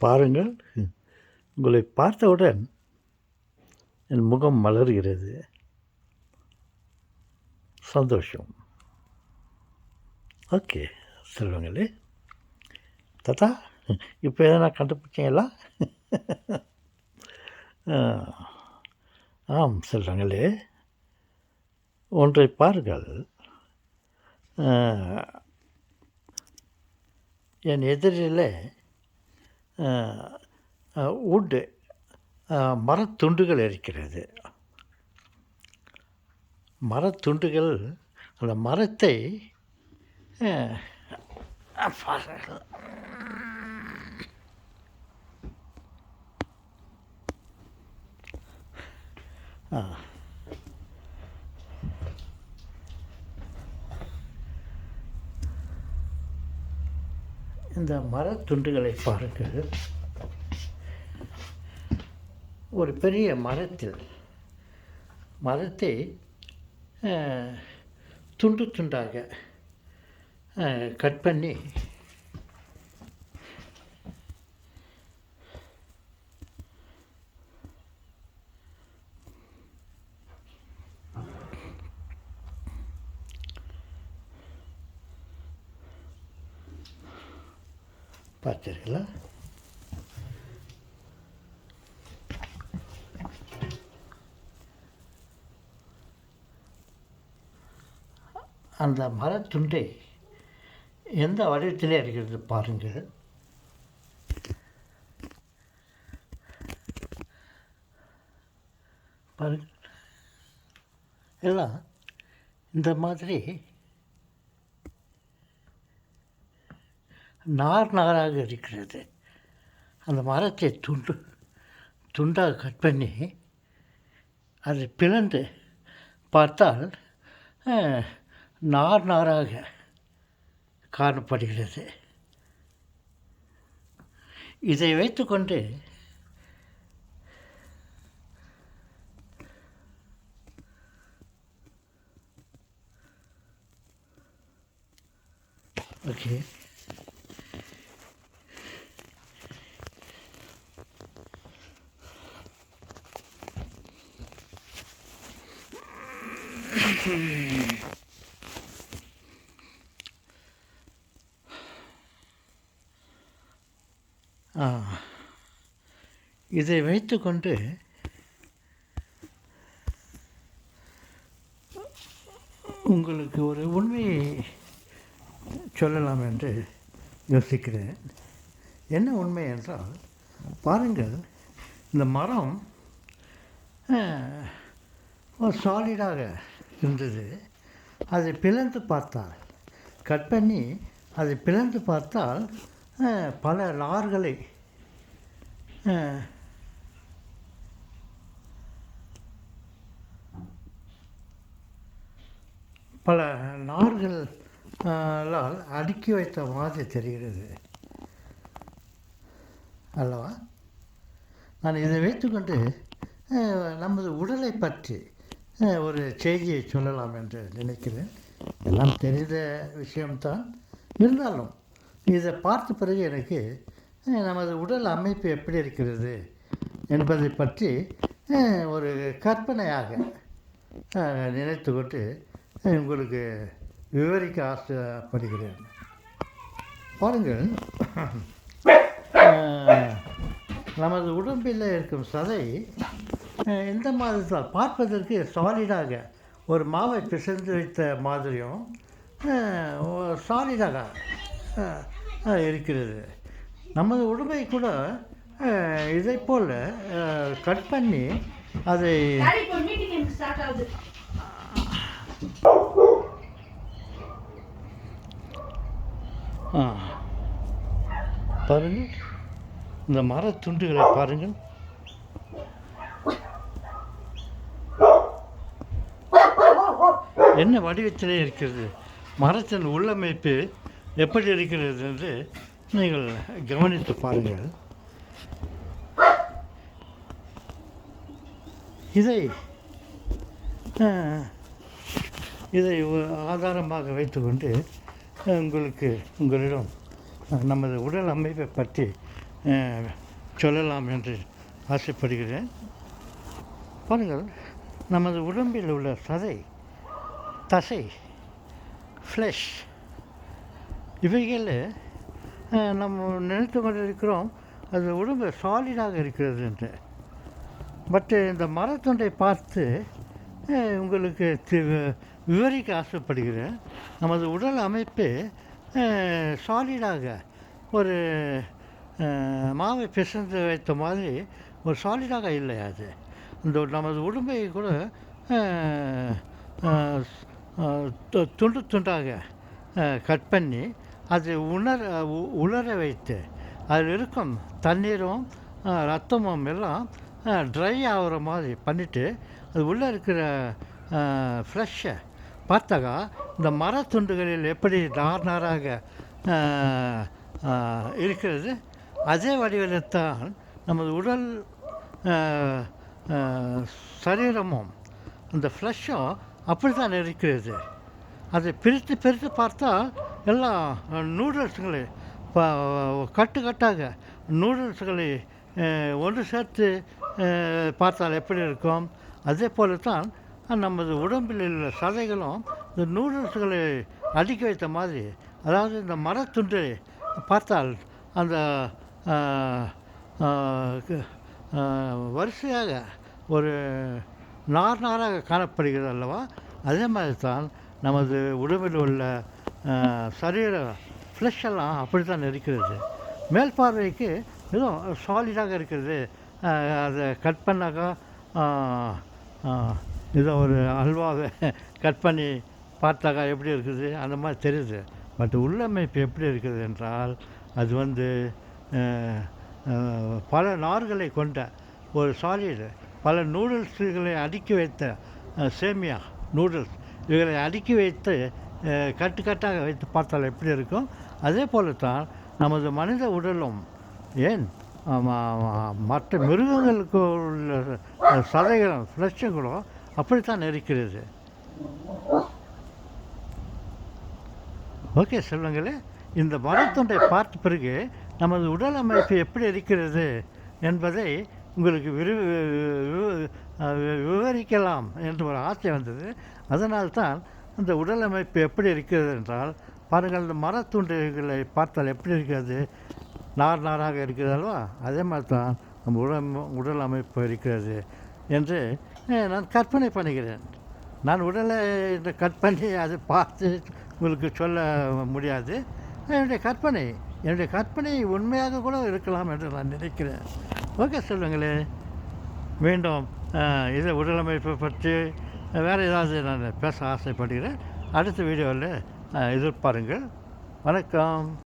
பாருங்கள், உங்களை பார்த்தவுடன் என் முகம் மலர்கிறது. சந்தோஷம். ஓகே செல்வங்களே. தாத்தா, இப்போ எதனா கண்டுபிடிச்சிங்களா? ஆம் செல்வங்களே, ஒன்றை பாருங்கள். என் எதிரில் வுட்டு மரத்துண்டுகள் இருக்கிறது. மரத்துண்டுகள் அந்த மரத்தை இந்த மரத்துண்டுகளை பாருங்கள். ஒரு பெரிய மரத்தை துண்டு துண்டாக கட் பண்ணி பார்த்தீர்களா? அந்த மரத்துண்டை எந்த வடிவத்திலே இருக்கிறது பாருங்கள். பாருங்கள், எல்லாம் இந்த மாதிரி நாராக இருக்கிறது. அந்த மரத்தை துண்டாக கட் பண்ணி அதை பிளந்து பார்த்தால் நாராக காணப்படுகிறது. இதை வைத்துக்கொண்டு ஓகே, இதை வைத்துக்கொண்டு உங்களுக்கு ஒரு உண்மையை சொல்லலாம் என்று யோசிக்கிறேன். என்ன உண்மை என்றால், பாருங்கள், இந்த மரம் சாலிடாக இருந்தது. அதை பிளந்து பார்த்தால், கட் பண்ணி அதை பிளந்து பார்த்தால் பல நார்களை பல நார்களால் அடுக்கி வைத்த மாதிரி தெரிகிறது அல்லவா? நான் இதை வைத்துக்கொண்டு நமது உடலை பற்றி ஒரு செய்தியை சொல்லலாம் என்று நினைக்கிறேன். எல்லாம் தெரிந்த விஷயம்தான். இருந்தாலும் இதை பார்த்த பிறகு எனக்கு நமது உடல் அமைப்பு எப்படி இருக்கிறது என்பதை பற்றி ஒரு கற்பனையாக நினைத்து கொண்டு உங்களுக்கு விவரிக்க ஆசைப்படுகிறேன். பாருங்கள், நமது உடம்பில் இருக்கும் சதை இந்த மாதிரி பார்ப்பதற்கு சாலிடாக ஒரு மாவை பிசைந்து வைத்த மாதிரியும் சாலிடாக இருக்கிறது. நமது உடம்பை கூட இதை போல் கட் பண்ணி அதை பாருங்கள், இந்த மரத்துண்டுகளை பாருங்கள். என்ன வடிவத்திலே இருக்கிறது, மரத்தின் உள்ளமைப்பு எப்படி இருக்கிறது என்று நீங்கள் கவனித்து பாருங்கள். இதை ஆதாரமாக வைத்துக்கொண்டு உங்களிடம் நமது உடல் அமைப்பை பற்றி சொல்லலாம் என்று ஆசைப்படுகிறேன். பாருங்கள், நமது உடம்பில் உள்ள சதை, தசை, ஃப்ளஷ் இவைகளில் நம்ம நினைத்து கொண்டிருக்கிறோம் அது உடம்பு சாலிடாக இருக்கிறது என்று. பட் இந்த மரத்துண்டை பார்த்து உங்களுக்கு விவரிக்க ஆசைப்படுகிறேன். நமது உடல் அமைப்பு சாலிடாக ஒரு மாவை பிசைந்து வைத்த மாதிரி ஒரு சாலிடாக இல்லை. அது இந்த நமது உடம்பை கூட துண்டு துண்டாக கட் பண்ணி அது உலர வைத்து அதில் இருக்கும் தண்ணீரும் ரத்தமும் எல்லாம் ட்ரை ஆகிற மாதிரி பண்ணிவிட்டு அது உள்ளே இருக்கிற ஃப்ளஷ்ஷை பார்த்தாக்கா இந்த மரத்துண்டுகளில் எப்படி நாராக இருக்கிறது அதே வடிவில்தான் நமது உடல் சரீரமும் அந்த ஃப்ளஷ்ஷும் அப்படி தான் இருக்கிறது. அதை பிரித்து பார்த்தால் எல்லாம் நூடுல்ஸுகளை கட்டாக நூடுல்ஸுகளை ஒன்று சேர்த்து பார்த்தால் எப்படி இருக்கும் அதே போல தான் நமது உடம்பில் உள்ள சதைகளும் இந்த நூடுல்ஸுகளை அடுக்கி வைத்த மாதிரி, அதாவது இந்த மரத்துண்டை பார்த்தால் அந்த வரிசையாக ஒரு நாராக காணப்படுகிறது அல்லவா, அதே மாதிரி தான் நமது உடம்பில் உள்ள சரீர ஃப்ளஷ் எல்லாம் அப்படி தான் இருக்கிறது. மேல் பார்வைக்கு ஏதோ சாலிடாக இருக்கிறது. அதை கட் பண்ணாக்கா ஏதோ ஒரு அல்வாவை கட் பண்ணி பார்த்தாக்கா எப்படி இருக்குது அந்த மாதிரி தெரியுது. பட் உள்ளமைப்பு எப்படி இருக்குது என்றால் அது பல நார்களை கொண்ட ஒரு சாலிடு, பல நூடுல்ஸுகளை அடுக்கி வைத்த சேமியா நூடுல்ஸ் இவைகளை அடுக்கி வைத்து கட்டாக வைத்து பார்த்தால் எப்படி இருக்கும் அதே போல தான் நமது மனித உடலும், ஏன் மற்ற மிருகங்களுக்கு உள்ள சதைகளும் ஃப்ளஷுகளும் அப்படித்தான் இருக்கிறது. ஓகே செல்வங்களே, இந்த மரத்துண்டை பார்த்த பிறகு நமது உடல் அமைப்பு எப்படி இருக்கிறது என்பதை உங்களுக்கு விவரிக்கலாம் என்று ஒரு ஆசை வந்தது. அதனால்தான் அந்த உடல் அமைப்பு எப்படி இருக்கிறது என்றால் பாருங்கள், இந்த மரத்துண்டுகளை பார்த்தால் எப்படி இருக்கிறது, நாராக இருக்கிறது அல்லவா, அதே மாதிரி தான் நம்ம உடல் அமைப்பு இருக்கிறது என்று நான் கற்பனை பண்ணுகிறேன். நான் உடலை இந்த கட் பண்ணி அதை பார்த்து உங்களுக்கு சொல்ல முடியாது. என்னுடைய கற்பனை உண்மையாக கூட இருக்கலாம் என்று நான் நினைக்கிறேன். ஓகே செல்வங்களே, மீண்டும் இதை உடலமைப்பை பற்றி வேறு ஏதாவது நான் பேச ஆசைப்படுகிறேன். அடுத்த வீடியோவில் எதிர்பாருங்கள். வணக்கம்.